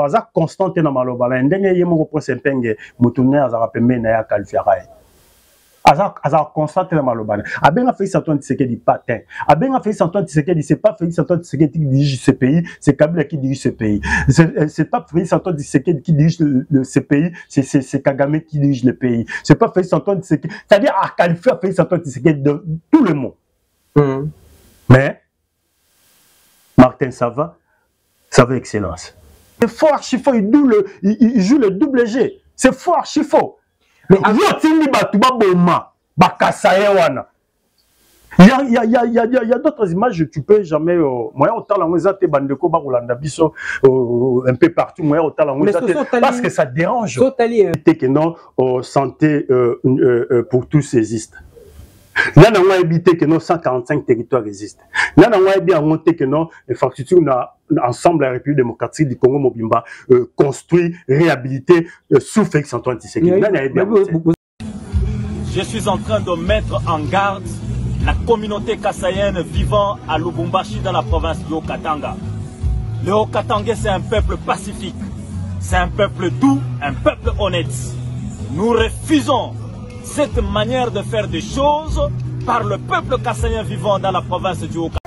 aza constante na maloba la ndenge yemo ko pose mpenge mutune azaka pembeni ya qualifiera aza constante na maloba abenga Félix Antoine Tshisekedi patin abenga Félix Antoine Tshisekedi c'est pas Félix Antoine Tshisekedi qui dirige ce pays, c'est Kabila qui dirige ce pays, c'est pas Félix Antoine Tshisekedi qui dirige ce pays, c'est Kagame qui dirige le pays, c'est pas Félix Antoine Tshisekedi, c'est-à-dire à qualifier Félix Antoine Tshisekedi de tout le monde. Mais Martin ça va excellence. C'est fort archi faux, il joue le double G. C'est fort archi faux. Mais il y a d'autres images, tu peux jamais. Moi, autant la musique est bandeko barulanda biso un peu partout. Moi, autant la musique parce que ça dérange. Que non, santé pour tous existent. Il y a un habité que non 145 territoires existent. Il y a un habité à monter que non infrastructure ensemble la République démocratique du Congo Mobimba construit, réhabilité sous Félix Antoine Tshisekedi. Je suis en train de mettre en garde la communauté kassaïenne vivant à Lubumbashi dans la province du Haut-Katanga. Le Haut-Katanga, c'est un peuple pacifique, c'est un peuple doux, un peuple honnête. Nous refusons cette manière de faire des choses par le peuple kassaïen vivant dans la province du Haut-Katanga.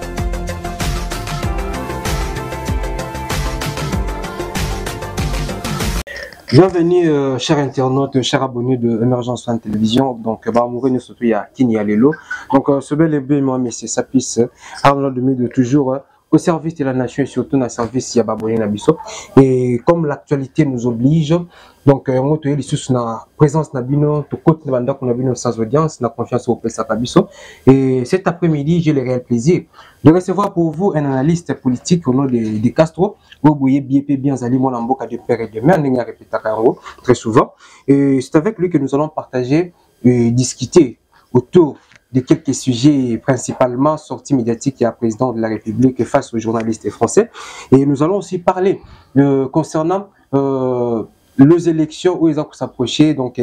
Bienvenue, chers internautes, chers abonnés de Emergence Fan Télévision. Donc, Bamouré nous surtout il y a Kini Alelo. Donc, ce bel et bien, moi, mais c'est sa piste. Arnaud de toujours au service de la nation et surtout dans le service de Baboné Nabiso. Et comme l'actualité nous oblige, donc, on va les na présence Nabino, tout côté de banda qu'on a vu sans audience, na confiance au PSA Kabiso. Et cet après-midi, j'ai le réel plaisir de recevoir pour vous un analyste politique au nom de Castro. Vous voyez bien Zali Molamboka de père et de mère, on a répété très souvent. Et c'est avec lui que nous allons partager et discuter autour de quelques sujets principalement sortis médiatiques et à président de la République face aux journalistes français. Et nous allons aussi parler concernant les élections où ils ont s'approcher, donc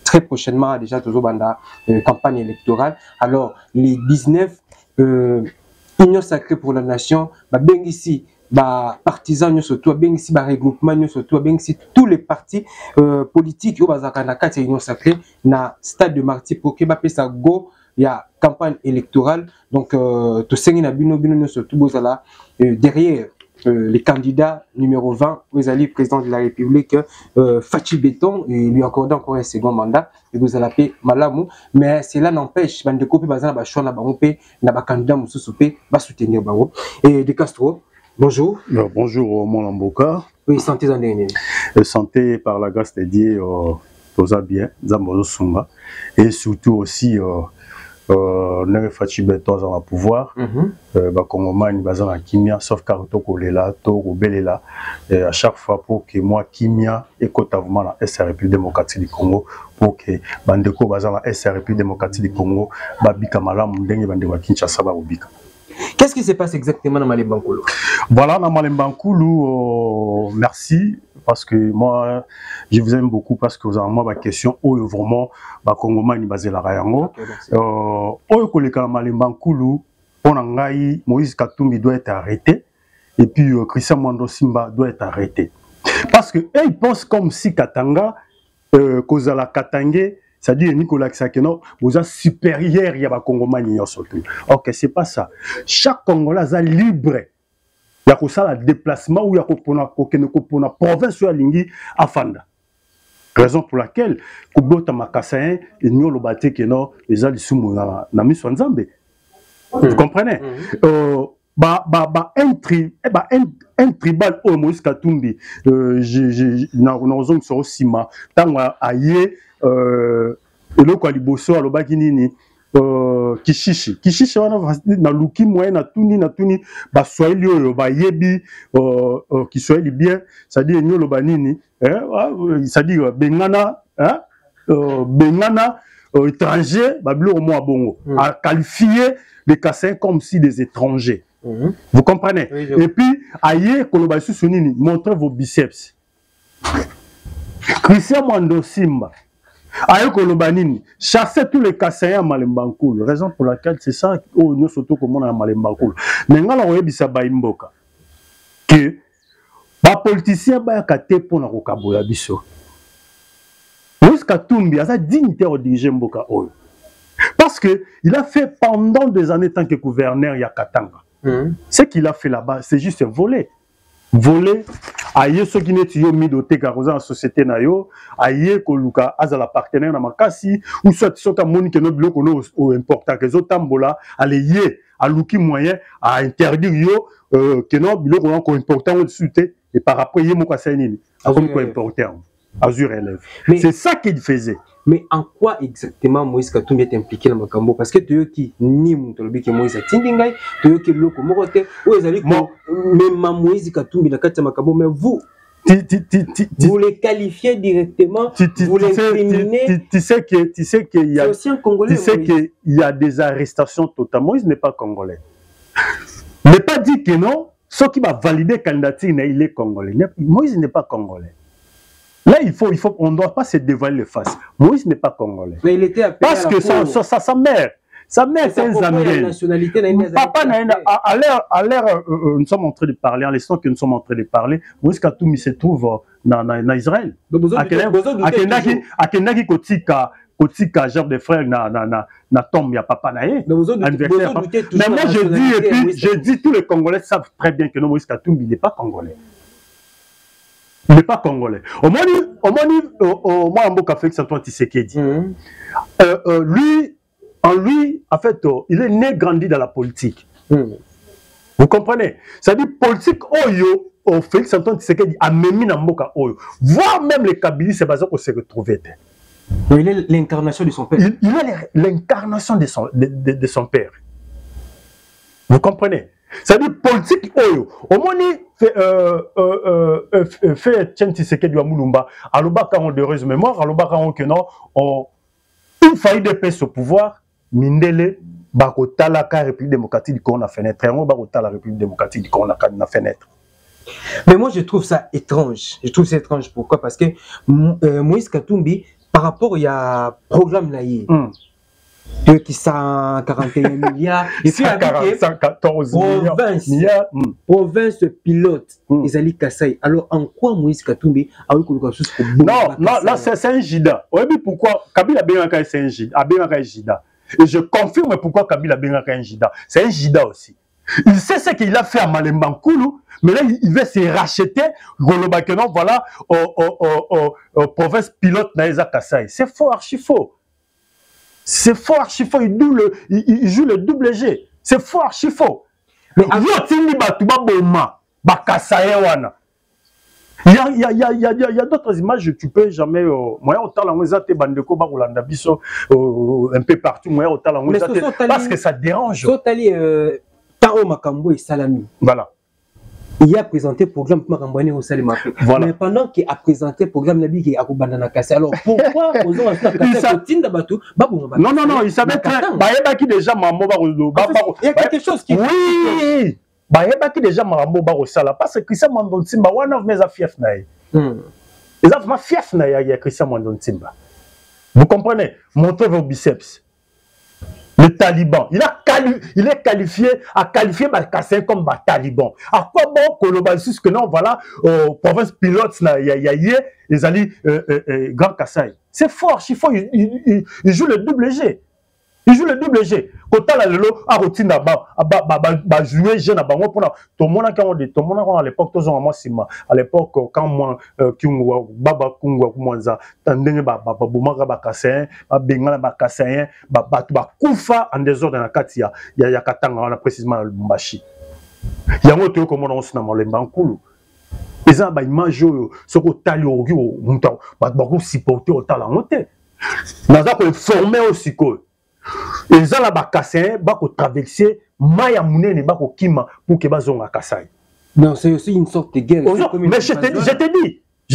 très prochainement déjà toujours dans la campagne électorale. Alors les 19 Union sacrée pour la nation, bien ici, partisans surtout, bien ici, regroupement surtout, bien ici tous les partis politiques où bazakana Union sacrée na stade de martyr pour que ça go. Il y a campagne électorale, donc tout ce qui est surtout derrière les candidats numéro 20, vous allez président de la République, Fachi Béton, et lui accorder encore un second mandat, et vous allez appeler Malamou, mais cela n'empêche, de copier bazan ba choix na bangope, na ba candidat mususupe, ba soutenir bango. Et de Castro, bonjour. Bonjour Molamboka. Oui, santé en dernier. Santé par la grâce de Dieu, tout ça bien, Zambozo Sumba, et surtout aussi ne Fachi Béton dans le pouvoir, Bakongomani bazan à Kimia, sauf Karuto Kolela, Toro Belela, à chaque fois pour que moi Kimia et Kotavuma la SRP démocratique du Congo, pour que Bandeko bazan la SRP démocratique du Congo, Babika Malam Mundenge Bandeko Kinshasa Babika. Qu'est-ce qui se passe exactement dans Malembankoulou? Voilà, dans Malembankoulou, merci, parce que moi, je vous aime beaucoup, parce que vous avez ma question, où vraiment, Congomani basé la Rayango. Où est Malembankoulou, Moïse Katumbi doit être arrêté, et puis Christian Mwando Simba doit être arrêté. Parce que ils pensent comme si Katanga, Kozala Katangé, c'est-à-dire Nicolas Sakeno, vous êtes supérieur, il y a des Congolais surtout. Ok, c'est pas ça. Chaque Congolais est libre. Il y a ça le déplacement où il y a une province sur la ligne à Fanda. Raison pour laquelle, Kubota Makassain, et nous le bâtiment que non, les gens sont na mis en Zambé. Vous comprenez? Un tribal au Moïse Katumbi, nous sommes sur Sima, tant aïe. Et le Kwaliboso à l'Obaginini, Kishishi, na Luki moyen na tuni, ba soyez ba yebi, qui soyez bien, c'est-à-dire nous l'Obanini, c'est-à-dire Bengana, Bengana, étranger, bablo au moins bongo, à qualifier les Kassens comme si des étrangers. Vous comprenez? Oui, et puis, aïe, Kolobasu Sonini, montrez vos biceps. Christian Mwando Simba. Ayo Kolobanini, chasser tous les Kassaïens à Malembankoul. Raison pour laquelle c'est ça, nous surtout comme on a Malembankoul. Mais nous avons dit que Les politiciens sont pour na kokabola biso. Moïse Katumbi a sa dignité au diriger Mboka Oyo. Parce que il a fait pendant des années tant que gouverneur ya Katanga. Ce qu'il a fait là-bas, c'est juste voler. Voler, aïe ceux qui n'étaient pas mis doté dans la société nayo, aïe koluka azala partenaire na makasi ou soit ceux qui moni que nos blocs au important que les tambola aller yé à luki moyen à interdire yo que nos blocs ont important au dessus et par après yé moka sainini à comme quoi important Azur élève. C'est ça qu'il faisait. Mais en quoi exactement Moïse Katumbi est impliqué dans Makambo? Parce que tu qui ni Moutolobi que Moïse Tindingai, tu qui loko morote, ou les alliés même Moïse Katumbi na kati Makambo, mais vous vous les qualifiez directement, vous l'incriminez. Tu sais qu'il y a aussi un Congolais. Tu sais qu'il y a des arrestations totales. Moïse n'est pas congolais. Ne pas dire que non, ce qui va valider la candidature, il est congolais. Moïse n'est pas congolais. Là, on ne doit pas se dévoiler les faces. Moïse n'est pas congolais. Mais il était appelé parce que sa mère, c'est un Zambien. Papa, à l'heure, nous sommes en train de parler, en l'instant que nous sommes en train de parler, Moïse Katumbi se trouve en Israël. À Kendaki Kotika, genre de frère, na tombe, il y a papa naïe. Mais moi, je dis, tous les Congolais savent très bien que Moïse Katumbi n'est pas congolais. Il n'est pas congolais. Au moins, Mboka Félix Antoine Tshisekedi. Lui, en fait, il est né, grandi dans la politique. Vous comprenez? C'est-à-dire, politique, Oyo, Félix Antoine Tshisekedi a même dans Mboka Oyo. Voire même les Kabylie, c'est basé qu'on s'est retrouvé. Il est l'incarnation de son père. Il est l'incarnation de son père. Vous comprenez? C'est-à-dire politique oyo au moins fait Tshisekedi wa Mulumba aloba ka on de heureuse mémoire aloba ka on que non une faille de paix au pouvoir mindele bakotala ka République démocratique du Congo na fenêtre on bakotala République démocratique du Congo na fenêtre. Mais moi je trouve ça étrange. Je trouve ça étrange pourquoi? Parce que Moïse Katumbi par rapport il y a programme naïe qui 141 milliards et puis 114 milliards province pilote ils allaient Kassai. Alors en quoi Moïse Katumbi a eu quelque chose pour non là c'est un Jida. Oui, pourquoi Kabila Benaka c'est un Jida, Benaka Jida. Et je confirme pourquoi Kabila Benaka un Jida. C'est un Jida aussi. Il sait ce qu'il a fait à Malembankulu, mais là il veut se racheter Golobakeno voilà au province pilote Naïza Kassai. C'est faux, archi faux. C'est faux, archi faux. Il joue le double G. C'est faux, archi faux. Mais il y a d'autres images, tu peux jamais. Moi, autant la moisette bandeko barulanda biso un peu partout. Moi, autant la moisette parce que ça dérange. Sotali Tao Makambo et Salami. Voilà. Il a présenté le programme Makambouane au Salim Afrique. Voilà. Mais pendant qu'il a présenté le programme Nabi qui a Bandana Kassé, alors pourquoi ils ont non, il savait très bien qu'il déjà Mambo il y a quelque chose qui. Oui, qui déjà Mambo Barosala parce que Christian Mandon Timba, one of mes affiefs naï. Les affaires fiefs naï, il y a Christian Mandon Timba. Vous comprenez? Montrez vos biceps. Le Taliban, il est qualifié Bakassin comme Taliban. À quoi bon Kolobasus que non, voilà, province pilote, il y a les alliés Grand Kassai. C'est fort, il joue le double G. Il joue le double G. Quand la lelo a routine à jouer jeune à bango pour tout le monde à l'époque tous en moi sima à l'époque quand moi Kungwa baba Kungwa Mwanza tandenge baba Bumaka Bakassin Bengala Bakassin baba kufa en désordre dans la katia ya Katanga on a précisément le Bumbashi. Yango to comme on na Malembankulu. Les gens ba image yo soko tali ogi o muta ba ko supporter au talent moté. Naza ko former aussi ko. Et ça là Bakassin ba ko traverser maya munene ba ko kima pour que bazonga Kassai. Non, c'est aussi une sorte de guerre. Mais je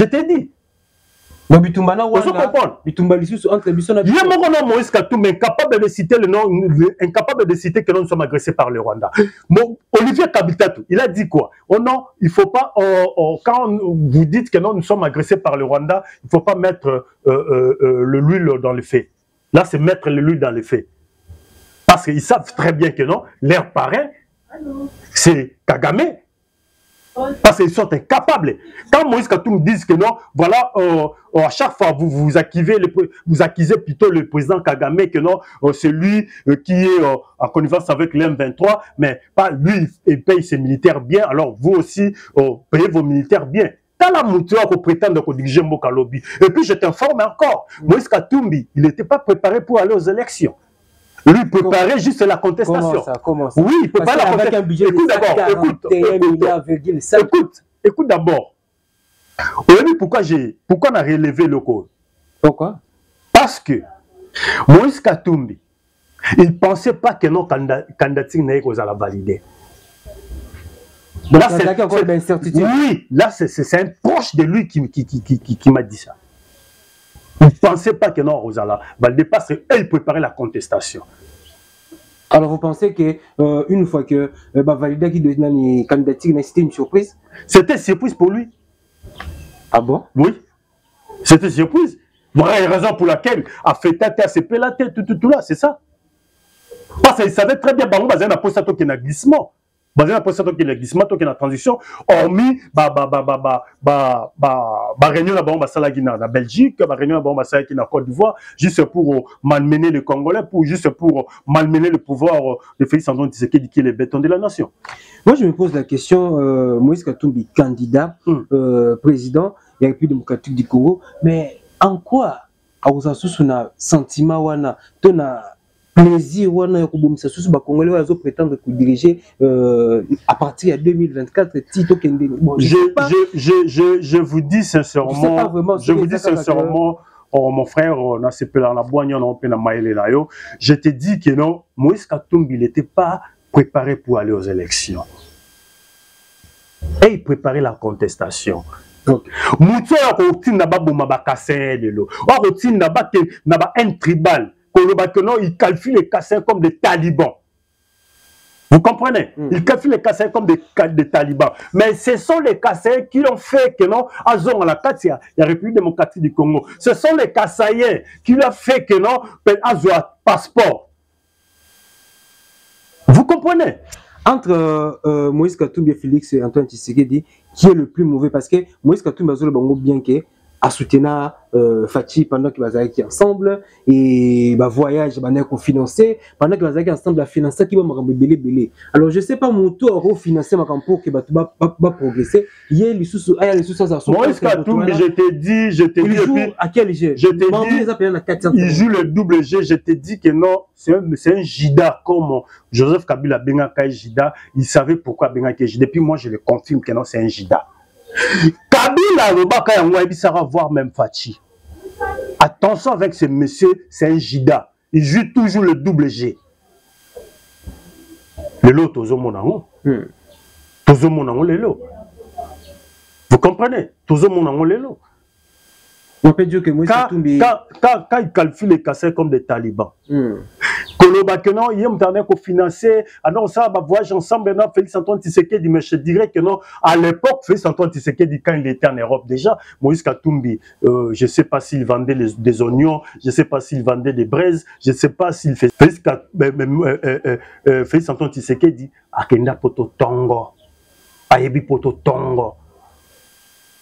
t'ai dit. Mais Bitumbana Wanda, Bitumba Lissus entre Bissona. Il y a mon Moïse Katumbi incapable de citer le nom, incapable de citer que nous sommes agressés par le Rwanda. Bon, Olivier Kabitatou, il a dit quoi? Oh non, il faut pas, quand vous dites que nous sommes agressés par le Rwanda, il faut pas mettre l'huile dans le feu. Là, c'est mettre l'huile dans le feu. Parce qu'ils savent très bien que non, leur parrain, c'est Kagame. Parce qu'ils sont incapables. Quand Moïse Katumbi dit que non, voilà, à chaque fois vous accusez plutôt le président Kagame que non, c'est lui qui est en connivence avec l'M23, mais pas lui, il paye ses militaires bien, alors vous aussi, payez vos militaires bien. Dans la mouture qu'on prétend diriger Mokalobi. Et puis je t'informe encore, Moïse Katumbi, il n'était pas préparé pour aller aux élections. Lui, il préparait juste la contestation. Comment ça? Oui, il préparait la contestation. Écoute d'abord. Pourquoi on a relevé le code? Pourquoi? Parce que Moïse Katumbi, il ne pensait pas que nos candidatures n'aient qu'à la valider. Là, oui, là, c'est un proche de lui qui m'a dit ça. Il ne pensait pas que non, Rosala validait parce qu'il préparait la contestation. Alors, vous pensez qu'une fois que Valida qui devient une candidature, c'était une surprise? C'était une surprise pour lui. Ah bon? Oui. C'était une surprise. Voilà la raison pour laquelle a fait tête, ACP, la tête, tout là, c'est ça. Parce qu'il savait très bien, Bango, basé dans poste qui est un glissement. Basé dans poste qui est un glissement, qui est en transition, hormis, réunion la Belgique, réunion la Côte d'Ivoire, juste pour malmener les Congolais, juste pour malmener le pouvoir de Félix Antoine Tshisekedi qui est le béton de la nation. Moi, je me pose la question, Moïse Katumbi, candidat, président de la République démocratique du Congo, mais en quoi, à vous assurer un sentiment, wana, plaisir, wana, ya kubomisa susu ba Congolais wazo prétendre que diriger à partir de 2024, Tito Kende. Bon, je vous dis sincèrement, mon frère, je te dis que non, Moïse Katumbi n'était pas préparé pour aller aux élections. Et il préparait la contestation. Moutou a routine n'a pas bouma ba kassin de l'eau. A routine n'a pas un tribal. Il calcule les Kassais comme des talibans. Vous comprenez? Il calcule les Kassais comme des talibans. Mais ce sont les Kassais qui ont fait que non, à la carte, il y a la République démocratique du Congo. Ce sont les Kassaïens qui ont fait que non, à passeport. Vous comprenez? Entre Moïse Katumbi et Félix Antoine Tshisekedi, qui est le plus mauvais? Parce que Moïse Katumbi a le bien que à soutenir Fachi pendant qu'ils vont être ensemble et voyage financé pendant qu'ils vont être ensemble à financer qui va belé. Alors je sais pas mon tour à financer ma pour que va progresser. Il y a les sous Moïse Katumbi, je t'ai dit à quel jeu? Il joue le double G. Je t'ai dit que non, c'est un Jida comme Joseph Kabila Bengaka Jida. Il savait pourquoi Bengaka Jida. Depuis moi je le confirme que non, c'est un Jida. Kabila Robaka Yangoyebi ça va voir même Fachi. Attention avec ce monsieur, c'est un Jida. Il joue toujours le double G. Le lot tozo monango. Tozo monango le lot. Vous comprenez? Tozo monango le lot. On peut dire que Moïse Katumbi quand il calcule les Kassais comme des talibans. Que non, il y a un financer, alors ça va voyage ensemble, non, Félix Antoine Tshisekedi, mais je dirais que non, à l'époque, Félix Antoine Tshisekedi, quand il était en Europe déjà, Moïse Katumbi, je ne sais pas s'il vendait des oignons, je ne sais pas s'il vendait des braises, je ne sais pas s'il fait Félix Antoine Tshisekedi, Akenda Poto Tongo, Ayebi Poto Tongo.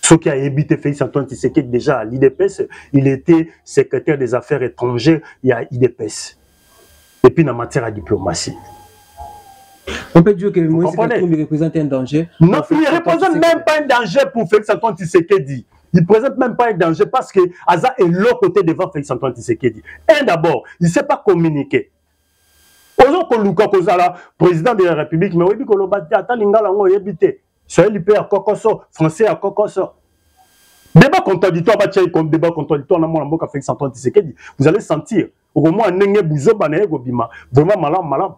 Ce qui a évité Félix Antoine Tshisekedi déjà à l'IDPS, il était secrétaire des affaires étrangères, il y a IDPS. Et puis dans matière de diplomatie. On peut dire que Moïse Katumbi représente un danger. Non, il ne représente même pas un danger pour Félix Antoine Tshisekedi. Il ne présente même pas un danger parce que Aza est l'autre côté devant Félix Antoine Tshisekedi. Un d'abord, il ne sait pas communiquer. Ozo Koluka Kozala, président de la République, mais oui, Kolobati, Atalingala, on évité. Soyez l'IP à Kokoso, français à Kokoso. Débat contradictoire, débat contradictoire, on a Félix Antoine Tshisekedi. Vous allez sentir. Au moins, vraiment malin.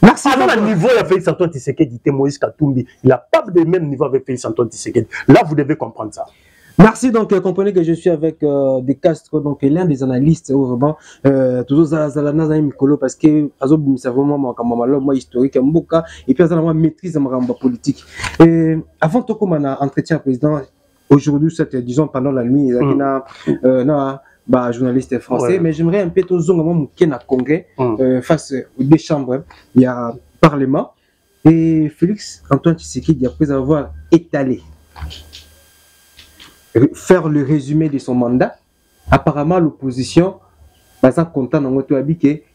Merci. À niveau de Félix Antoine Tshisekedi, Moïse Katumbi, il n'a pas de même niveau avec Félix Antoine Tshisekedi. Là, vous devez comprendre ça. Merci, donc comprenez que je suis avec des Castro, donc l'un des analystes vraiment toujours Zalana Mikolo parce que c'est vraiment moi historique et puis moi maîtrise ma politique. Et avant tout comme on a entretien président aujourd'hui, disons pendant la nuit, journaliste français, mais j'aimerais un peu tout zonga mon congrès face aux deux chambres, il y a parlement Et Félix Antoine Tshisekedi, après avoir étalé, faire le résumé de son mandat, apparemment l'opposition, content dans notre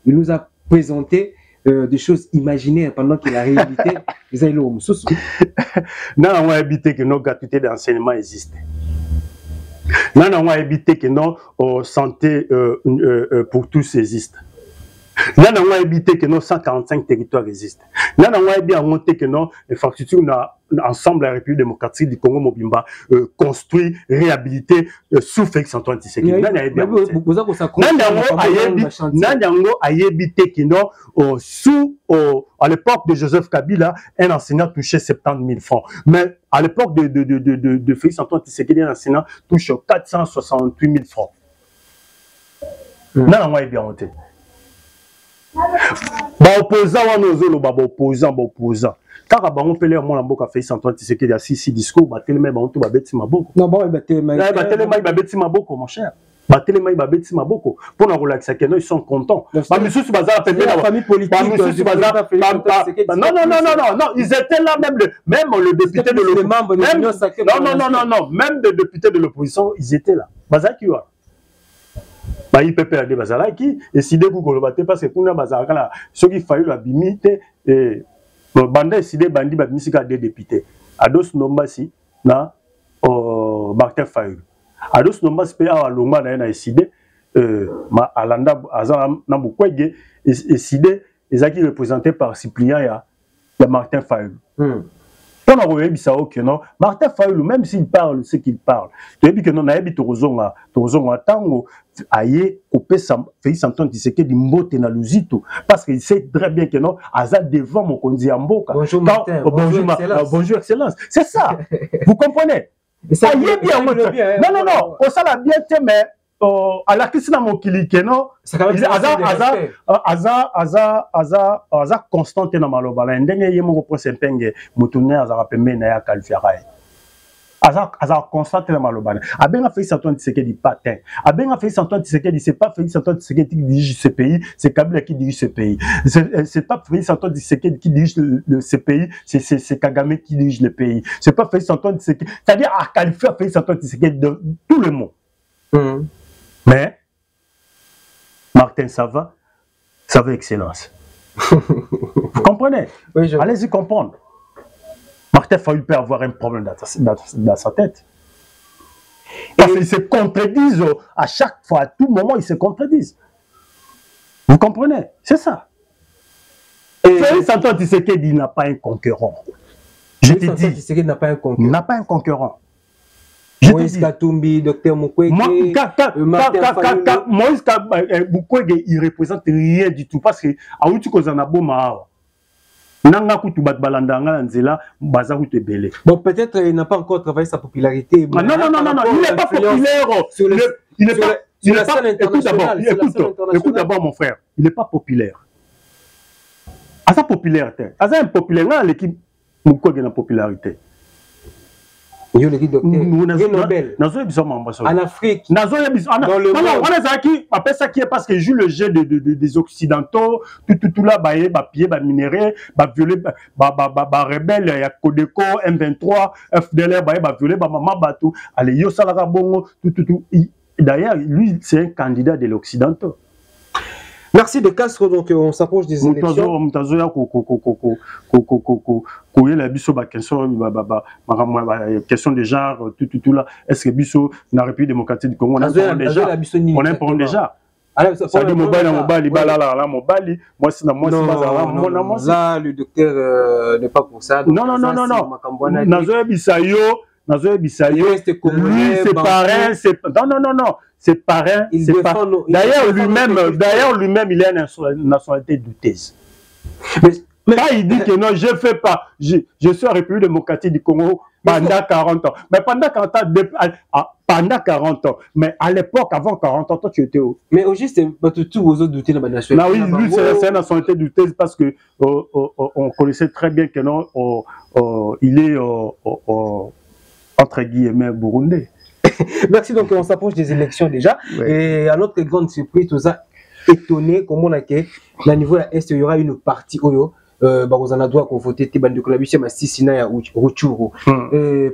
il nous a présenté des choses imaginaires pendant que la réalité les a non, on a évité que nos gratuités d'enseignement existent. Non, on a évité que nos santé pour tous existent. Non, on a évité que nos 145 territoires existent. Non, on a bien monté que nos infrastructures ensemble la République démocratique du Congo Mobimba construit, réhabilité sous Félix Antoine Tshisekedi. Non, on a bien monté. Non, a évité que nos sous à l'époque de Joseph Kabila, un enseignant touchait 70 000 francs. Mais à l'époque de Félix Antoine Tshisekedi, un enseignant touche 468 000 francs. Non, on a bien monté. Opposant opposant car on peut lire mon mboka Félix Antoine Tshisekedi a six discours batelema ba onto ba beti maboko non bon batelema ba beti maboko mon cher batelema ba beti maboko pour na relaxer que ils sont contents ba misusu bazala pembe la famille politique non ils étaient là même le député de l'opposition même le député de l'opposition ils étaient là bazaki wa ba IPP la bazala qui et si de Google baté parce que kuna bazala là ce qui failli la bimite et banda décidé bandi ba misika des députés ados nombasi na Martin Fayulu ados nombasi pe a longa na décidé ma alanda azana na bukwege décidé ezaki représenté par Cyprien ya Martin Fayulu. On a revu ça que non Martin Fayulu même s'il parle ce qu'il parle tu dis que non na yebi tozonga tango aye couper ça Félix Antoine Tshisekedi mbote na luzito parce qu'il sait très bien que non aza devant mon konzi amboka bonjour excellence c'est ça vous comprenez ça y est bien non on ça la bien mais à la question mon kilike non aza constante na maloba la ndenge ye moko pose penge mutune aza pembe na ya qualifier aza constante na maloba abenga Félix Antoine Tshisekedi patin abenga Félix Antoine Tshisekedi c'est pas Félix Antoine Tshisekedi qui dirige ce pays c'est Kabila qui dirige ce pays c'est pas Félix Antoine Tshisekedi qui dirige ce pays c'est Kagame qui dirige le pays c'est pas Félix Antoine Tshisekedi c'est-à-dire à qualifier Félix Antoine Tshisekedi de tout le monde. Mais Martin ça va excellence. Vous comprenez? Oui, allez-y comprendre. Martin Fayulu peut avoir un problème dans sa tête. Parce qu'ils se contredisent à chaque fois, à tout moment, ils se contredisent. Vous comprenez? C'est ça. Félix Antoine Tshisekedi n'a pas un concurrent. Je te dis. Tshisekedi n'a pas un concurrent. N'a pas un concurrent. Moïse Katumbi, Docteur Mukwege, Moïse Mukwege, il représente rien du tout parce que à où tu causes un aboma. Nanga kutu bat balanda nga nzela baza kutu belé. Bon peut-être il n'a pas encore travaillé sa popularité. Non, il n'est pas populaire. Il n'est pas. Écoute d'abord mon frère, il n'est pas populaire. À sa popularité, à sa impopulaire, là l'équipe Mukwege na popularité. En Afrique, dans le monde, on a qui appelle ça qui est parce que joue le jeu des occidentaux, tout là, pied, minerai, violer, rebelle, il y a Codeco, M23, FDLR, violer, maman bateau, allez, yo salara bongo, tout. D'ailleurs, lui, c'est un candidat de l'occidentaux. Merci de Castro, donc on s'approche des élections. Question de genre, tout là. Est-ce que Bisso, dans la République démocratique du Congo, on a un problème déjà? Ça dit mobile, moi c'est là, le docteur n'est pas pour ça. Non. Lui, c'est parrain, c'est parrain. D'ailleurs, lui-même, il a une nationalité douteuse. Mais quand il dit que non, je ne fais pas, je suis en République démocratique du Congo pendant 40 ans. Mais pendant 40 ans, mais à l'époque, avant 40 ans, toi, tu étais où? Mais au juste, tous vos autres doutés dans ma nationalité. Oui, lui, c'est une nationalité douteuse parce que on connaissait très bien que non, il est entre guillemets burundais. Merci, donc on s'approche des élections déjà. Ouais. Et à notre grande surprise, tout ça étonné, comme on a que, au niveau de l'Est, il y aura une partie Oyo. vous en a droit qu'on vote bande de la Massissina ya Rutshuru.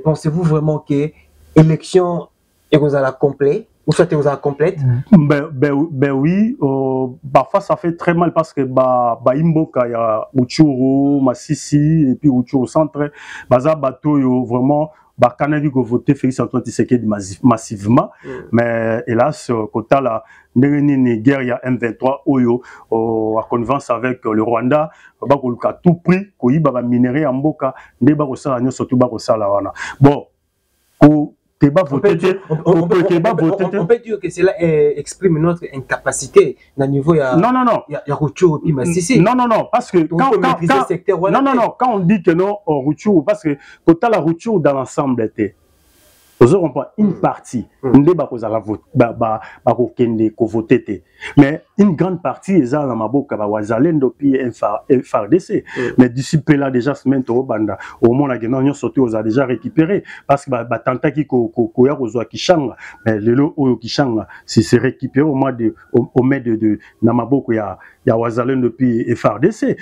Pensez-vous vraiment que élection est complète ou soit est complète? Ben oui, parfois ça fait très mal parce que Imboka ya Rutshuru, Massissi et puis Rutshuru centre, baza bateau yo vraiment Canadi ko voté Félix Antoine Tshisekedi massivement, mais hélas quota la nini guerre ya M23 oyo à connivence avec le Rwanda ba ko luka tout prix ko yiba ba minerai ya mboka nde ba ko sala nyo surtout ba ko sala wana bon ko on peut dire que cela exprime notre incapacité au niveau ya Rutshuru et Massissi. Non, parce que quand on dit que non, Rutshuru, parce que quand la Rutshuru dans l'ensemble était, on prend une partie, mais une grande partie est dans ma boque, Wazalendo puis FARDC. Mais d'ici là déjà semaine banda au moins la guenon surtout on a déjà récupéré parce que tanta qui koya kozwa kishanga mais lelo oyo kishanga c'est récupéré au moins de au mai de na maboko ya Wazalendo puis FARDC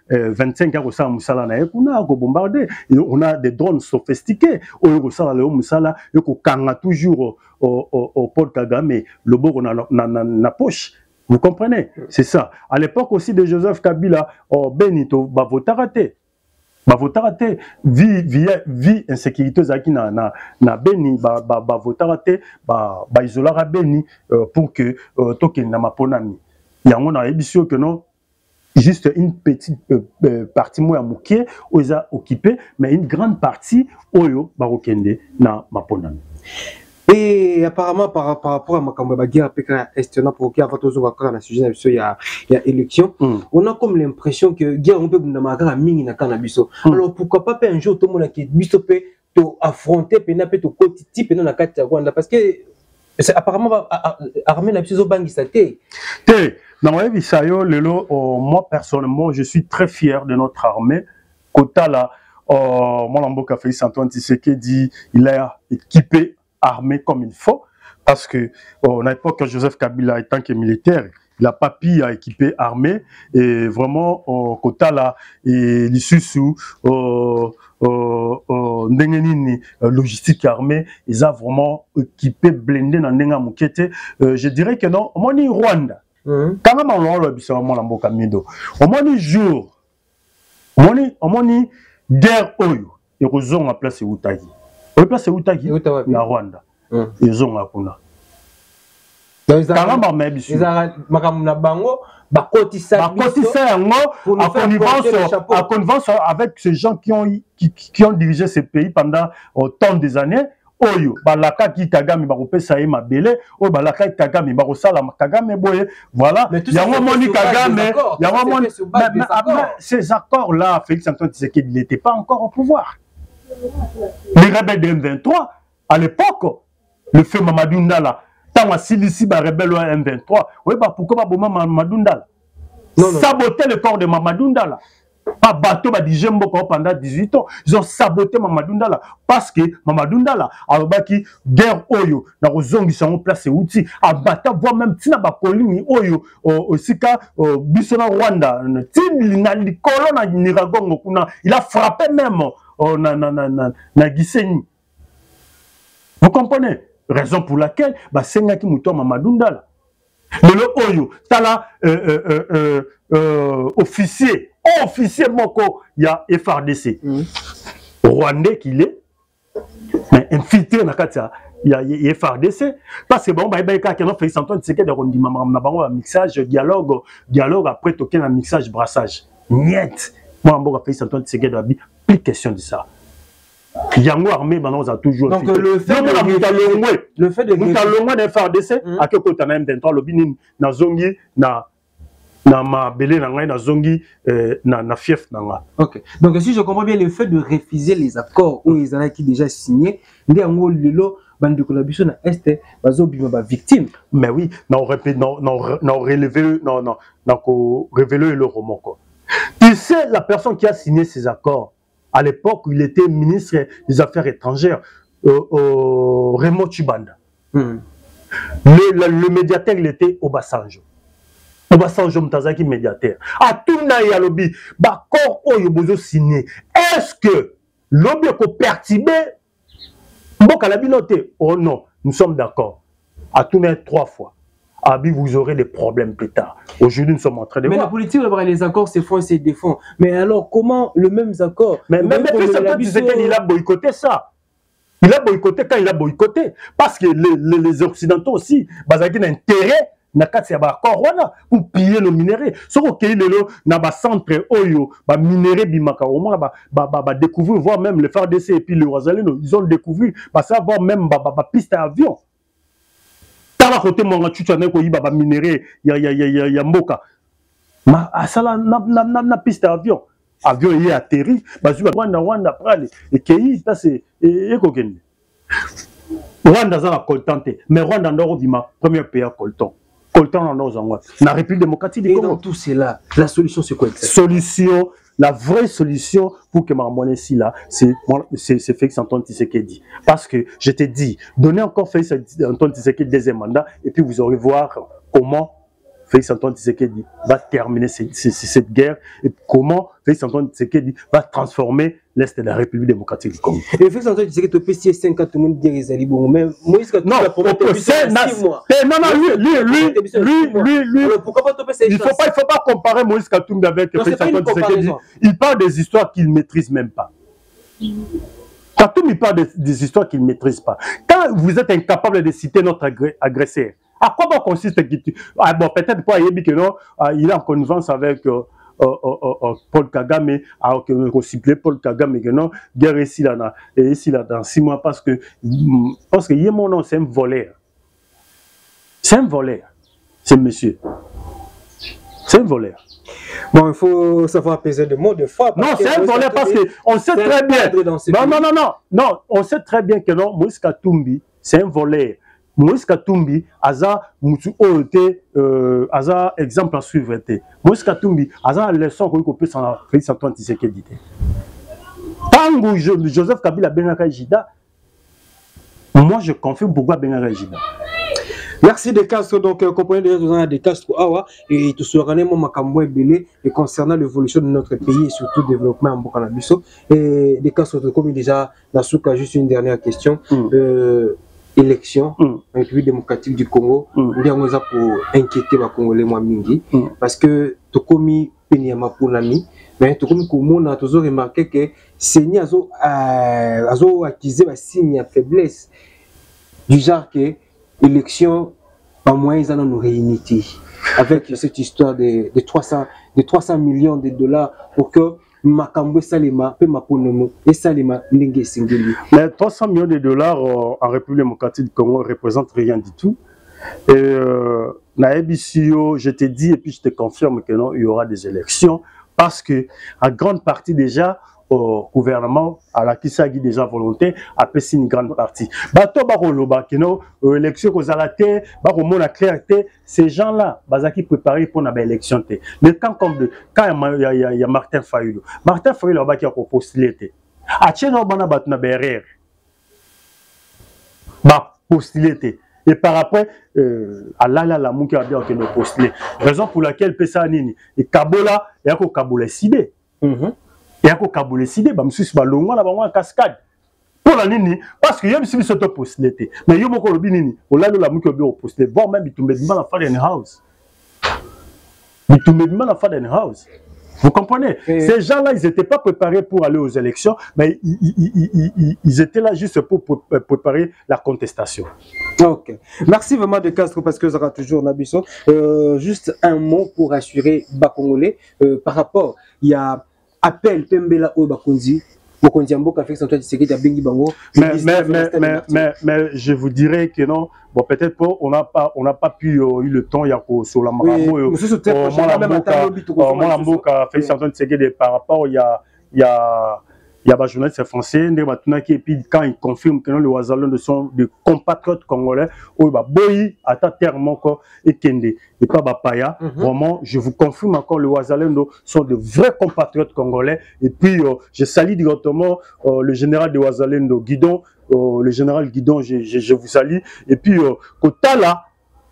25 ans ça musala na ekuna ko bombarder on a des drones sophistiqués oyo ko sala le musala yoko kanga toujours au Paul Kagame le beau na poche. Vous comprenez? C'est ça. À l'époque aussi de Joseph Kabila, Benito, Bavotarate. Bavotarate, vie insécurité zaki na Beni, Bavotarate, isolara Beni pour que token na maponami. Il y a un émission que non, juste une petite partie moya mouké, oza occupé, mais une grande partie oyo barokende na maponami. Et apparemment, par rapport à ma guerre avec l'Est, pour qu'il y ait un sujet il y a élection, on a comme l'impression que guerre on peut n'a mini na cannabis. Alors pourquoi pas un jour tout le monde qui bisope to affronter penape to kotiti pena na kati ya Rwanda parce que apparemment armée na biso bangi saté. Dans ma vie ça yo lelo moi personnellement je suis très fier de notre armée. Kota la mon lamboka Félix Antoine Tshisekedi il a équipé armé comme il faut, parce que à l'époque, Joseph Kabila étant que militaire, il a pas pu équiper armée, et vraiment, Kota là, et l'issue sous logistique armée, ils ont vraiment équipé, blindé dans Nenga Mukete. Je dirais que non, au moins Rwanda, quand même on l'a vu sur mon Kamido, au moins jour, au moins guerre oyo, et aux hommes à place Outagi. Place Outagi na Rwanda ils ont akuna kalamba mebisu makamuna bango bakotisa yango à connivence avec ces gens qui ont dirigé ce pays pendant tant des années oyo balaka ki Kagame bakopesa ye mabele oyo balaka Kagame bakosala Kagame boye voilà yango moni Kagame yango moni ces accords là Félix Antoine Tshisekedi n'était pas encore au pouvoir. Les rebelles de M23, à l'époque, le feu Mamadou Ndala, tant à Silici, les rebelles de M23, oui, pourquoi pas Mamadou Ndala? Saboter le corps de Mamadou Ndala. Pas bateau, pendant 18 ans. Ils ont saboté Mamadou Ndala. Parce que Mamadou Ndala, a baki guerre oyo, na rozongi sont place et outils, a bata voire même tina ba kolini oyo, osika, bisona Rwanda, na likolo na Niragongo kuna, il a frappé même. Na Gisenyi. Vous comprenez? Raison pour laquelle Senga ki muto Mamadou Ndala. Le oyo, tala officier moko ya FARDC. Rwandais qu'il est, mais infiltré na katia ya FARDC parce que bon ka non Félix Antoine Tshisekedi de rondima na bango mixage dialogue après token un mixage brassage. Niet. Moi mboka Félix Antoine Tshisekedi a plus question de ça. Yango armé maintenant on a toujours donc le fait de FARDC à que côté na M23 lobini na zongi na ma belé na ngai na zongi na fief na nga. OK. Donc si je comprends bien le fait de refuser les accords où ils en a qui déjà signé ndi yango lelo bande ko na biso na est bazo bima ba victime. Mais oui, non relever ko révéler le roman quoi. Tu sais la personne qui a signé ces accords à l'époque où il était ministre des Affaires étrangères, Raymond Tshibanda. Le médiateur, il était Obasanjo. on va changer Mtazaki médiateur. À tout na ya lobby, bah corps oyo bozo signé. Est-ce que lobby ko perturber Mboka la binoté? Oh non, nous sommes d'accord. À tout na 3 fois. Abi, vous aurez des problèmes plus tard. Aujourd'hui, nous sommes en train de voir. Mais la politique, les accords, c'est font et c'est défend. Mais alors, comment le même accord? Mais même il a boycotté ça. Il a boycotté quand il a boycotté. Parce que les Occidentaux aussi, ils ont intérêt pour piller nos minéraux. Si vous avez un centre oyo, minéraux bimaka, au moins découvrir, voir même le FARDC et puis le Ouazalendo, ils ont découvert, ça voir même piste à avion. Tala côté mon tu as un minéraux, il y a mboka. Ma ça na piste à avion. Avion est atterri, Rwanda prale et qui ça c'est ekokende. Rwanda za contenté, mais Rwanda ndoro bima premier pays à colton. Colton en nos la République démocratique du Congo. Et dans tout cela, la solution c'est quoi exactement? Solution, la vraie solution pour que ma monnaie ici là, c'est Félix Antoine Tshisekedi. Parce que je t'ai dit, donnez encore Félix Antoine Tshisekedi deuxième mandat et puis vous aurez voir comment Félix Antoine Tshisekedi va terminer cette guerre et comment Félix Antoine Tshisekedi va transformer l'Est de la République démocratique du Congo. Et Félix Antoine Tshisekedi, au PC 5 ans, tout le monde dit qu'ils allaient bon. Mais Moïse, quand non, lui, pourquoi pas topper ces il faut pas comparer Moïse Katumbi avec Félix Antoine Tshisekedi. Il parle des histoires qu'il ne maîtrise même pas. Katumbi parle des histoires qu'il ne maîtrise pas. Quand vous êtes incapable de citer notre agresseur, à quoi consiste bon, peut-être pas que non, il est en connivence avec Paul Kagame, alors que ciblé Paul Kagame, que non, guerre ici là dans 6 mois parce que mon nom c'est un voleur. C'est un voleur, c'est monsieur. C'est un voleur. Bon, il faut savoir peser de mots de foi. Non, c'est un voleur parce qu'on sait très bien. Non, on sait très bien que non, Moïse Katumbi, c'est un voleur. Moïse Katumbi, Aza Moutou Ote, Aza exemple à suivre. Moïse Katumbi, Aza leçon qu'on peut s'en faire, c'est Antoine Tshisekedi. Tango Joseph Kabila Benaka Jida, moi je confirme pourquoi Benaka Jida. Merci de Castro, donc comprenez déjà de Castro Awa et tout ce ranement Makambo Belé et concernant l'évolution de notre pays et surtout le développement en Bokanabiso. Et de Castro, comme déjà, Nasuka, juste une dernière question. Élection en République démocratique du Congo, nous avons pour inquiéter les Congolais moins mingi parce que tout comme Penyama pour l'ami, mais tout comme on a toujours remarqué que Seigneur a accusé un signe de faiblesse du genre que l'élection en moins ils en ont réunité avec cette histoire de 300 millions de dollars pour que Makambo Salima, Pemaponomo et Salima Ndenge Singeli. Mais 300 millions de dollars en République démocratique du Congo ne représentent rien du tout. Et Naebisio, je te dis et puis je te confirme que non, il y aura des élections parce que à grande partie déjà au gouvernement à la qui s'agit déjà volonté a passé une grande partie. Bato baroloba kino élection aux alaté, baromo la clarté, ces gens-là, bazaki préparé pour une élection té. Le camp comme de quand il y a Martin Fayulu. Martin Fayulu ba qui a postulé té. A tcheno bana batna berrer. Ba postulé té. Et par après, à la mouki a bien que nous postulé. Raison pour laquelle pesa nini et Kabola et ako Kabola sidé. Et à quoi Kaboulé sidé, bah monsieur c'est longuement là bas cascade. Pour la nini, parce que y a monsieur qui postulé. Mais y a beaucoup de nini, on l'a la mouki au postulé, voire même il tombe dans la Faden House. Il tombe dans la Faden House. Vous comprenez? Ces gens-là, ils n'étaient pas préparés pour aller aux élections, mais ils étaient là juste pour préparer la contestation. Ok. Merci vraiment de Castro parce que ça sera toujours Nabiso. Juste un mot pour assurer Bakongolais par rapport, il y a appel Pembela au Bakonzi. Mais je vous dirais que non. Bon, peut-être on n'a pas pu eu le temps. Il y a sur la Marambo. Par rapport il y a des journalistes français et puis quand ils confirment que le Ouazalendo sont des compatriotes congolais, boyi ata terme encore et kende et pas bapaya. Vraiment, je vous confirme encore le Ouazalendo sont de vrais compatriotes congolais et puis je salue directement le général de Ouazalendo Guidon, le général Guidon, je vous salue et puis Kotala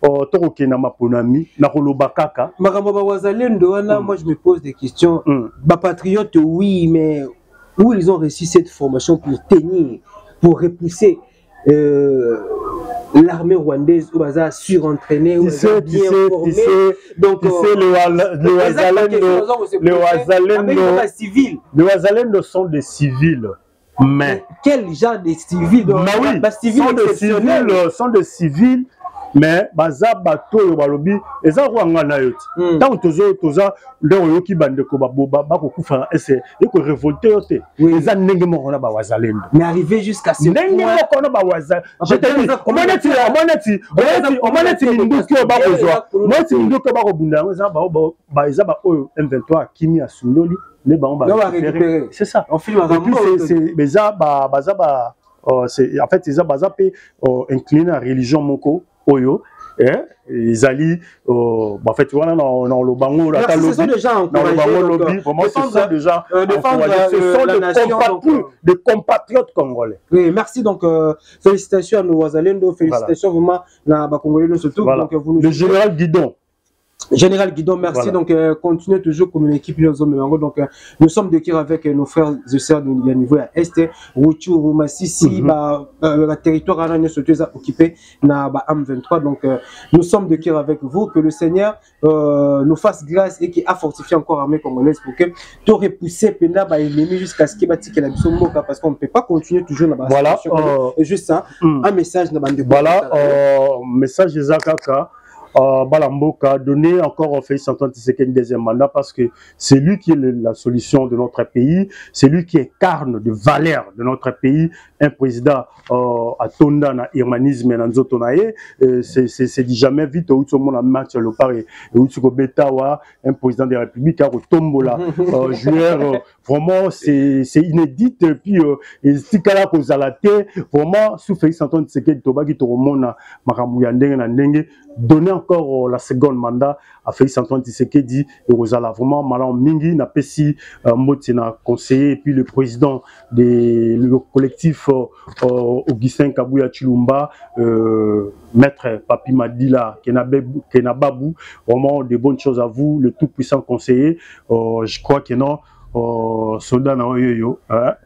tokokena maponami na koloba kaka Makambo wazalendo wana, moi je me pose des questions. Bah patriotes oui, mais où ils ont réussi cette formation pour tenir, pour repousser l'armée rwandaise où ils ont surentraîné, où ils ont bien formé. Donc les Wazalendo sont des civils. Mais quel genre de civils? Sont des civils, mais baza bato balobi eza kwanga na yoti tant toza ndeko ki bande ko baboba bakokufa ese eko révolter yote eza ndenge moko na ba Wazalendo, mais arrivé jusqu'à ce point ndenge moko na ba Wazalendo. Je te dis omoneti minduki bakozwa moti minduki bakobunda eza ba eza ba oyo M23 kimi asundoli ne ba récupérer, c'est ça. On filme et puis c'est beza baza ba c'est en fait ils ont incliné la religion moko oyo ils allaient en fait voilà dans le bango là ce sont des gens encouragés, des compatriotes congolais. Oui, merci donc félicitations à nos Wazalendo, félicitations vraiment à Congolais surtout. Donc vous le général Guidon. Général Guidon, merci. Donc, continuez toujours comme une équipe. Donc, nous sommes de cœur avec nos frères et sœurs du niveau à Est, Rutshuru, Massissi, le territoire occupé na M23. Donc, nous sommes de cœur avec vous. Que le Seigneur nous fasse grâce et qui a fortifié encore l'armée congolaise pour que tout repousser Pena l'ennemi jusqu'à ce qu'il bâtit la Bissomboka, parce qu'on ne peut pas continuer toujours dans voilà. Juste ça, un message dans la voilà, message de Zakaka. Balamboka donner encore au Félix Antoine Tshisekedi deuxième mandat parce que c'est lui qui est la solution de notre pays, c'est lui qui incarne de valeur de notre pays, un président à Tonda na humanisme na nzotonaye, c'est dit jamais vite où tout le monde a match le pari et où tu Betawa, un président de la République à Tombola joueur vraiment c'est inédit et puis Stikala Kozalate vraiment sous Félix Antoine Tshisekedi Toba qui tomona makambu ya ndenge na ndenge donner encore la seconde mandat à Félix Antoine Tshisekedi et Rosala vraiment malin mingi na pesi motina conseiller et puis le président du collectif Augustin Kabuya Chilumba maître Papi Madila Kenababou, vraiment de bonnes choses à vous, le tout puissant conseiller. Je crois que non soldat na oyoyo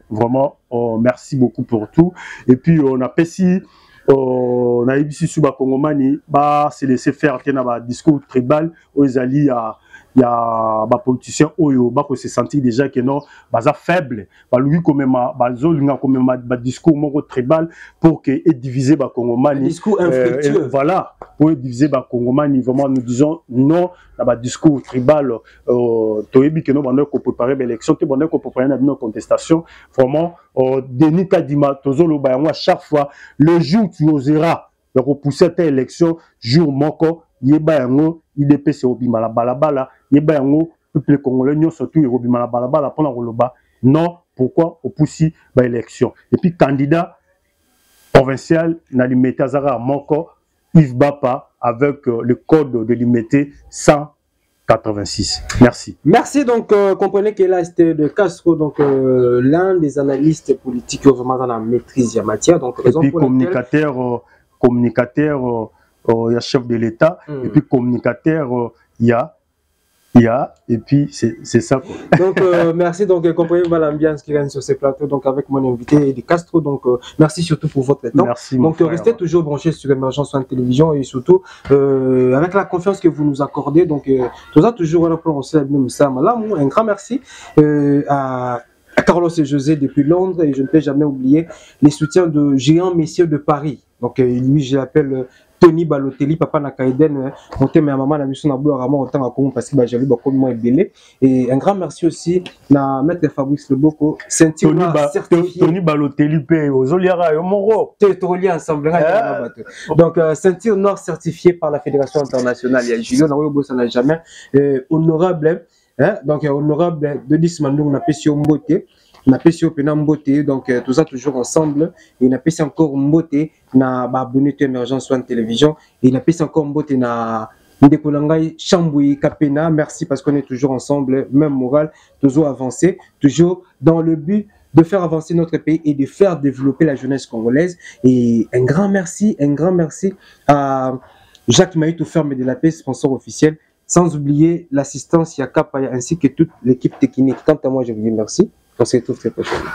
vraiment merci beaucoup pour tout et puis on a pesi on a ici sous Congomani c'est laisser faire un discours tribal aux alliés il y a des politiciens qui se sentent déjà que non faible lui quand même discours tribal pour que diviser les Congomani discours infructueux voilà pour diviser les Congomani vraiment nous disons non dans discours tribal toyebi que nous on préparer l'élection que on préparer une contestation vraiment Denis Kadima tozolo ba chaque fois le jour tu oseras repousser cette élection jour moko yeba yango IDPC obima la balabala yeba yango peuple congolais surtout obima la balabala pour la roloba non pourquoi opoussi ba élection et puis candidat provincial na limité azara moko Yves Bapa avec le code de limité 186. Merci. Merci. Donc, comprenez que là, c'était de Castro, donc l'un des analystes politiques vraiment dans la maîtrise de la matière. Donc, et puis communicateur, il y a chef de l'État, et puis communicateur, il y a, et puis c'est ça. Quoi. Donc, merci. Donc, comprenez l'ambiance qui règne sur ces plateaux, donc avec mon invité de Castro. Donc, merci surtout pour votre temps. Merci. Donc, restez toujours branchés sur Émergence One Télévision et surtout avec la confiance que vous nous accordez. Donc, tout ça toujours un grand merci à Carlos et José depuis Londres et je ne peux jamais oublier les soutiens de géants messieurs de Paris. Donc, lui, je l'appelle Tony Balotelli, papa Nakaiden, monté ma maman la mission à bout à autant à Congo parce que j'ai lu beaucoup moins belé. Et un grand merci aussi à maître Fabrice Leboko, ceinture certifiée. Tony Balotelli paye aux Oliara et au Moro. Territorial ensemble. Donc, ceinture noire certifiée par la Fédération internationale. Il y a Julien Naoyo, ça n'a jamais. Honorable, donc honorable de 10 mandou, on a pêché au mboté. On a pêché au Penamboté, donc tout ça toujours ensemble. Et on a pêché encore mboté na abonné à Émergence One Télévision. Et on a pêché encore mboté na Ndekolangai Chamboui Kapena. Merci parce qu'on est toujours ensemble, même moral, toujours avancé, toujours dans le but de faire avancer notre pays et de faire développer la jeunesse congolaise. Et un grand merci à Jacques Maïtou, Ferme de la Paix, sponsor officiel. Sans oublier l'assistance Yakapaya ainsi que toute l'équipe technique. Quant à moi, je vous dis merci. On se retrouve très prochainement.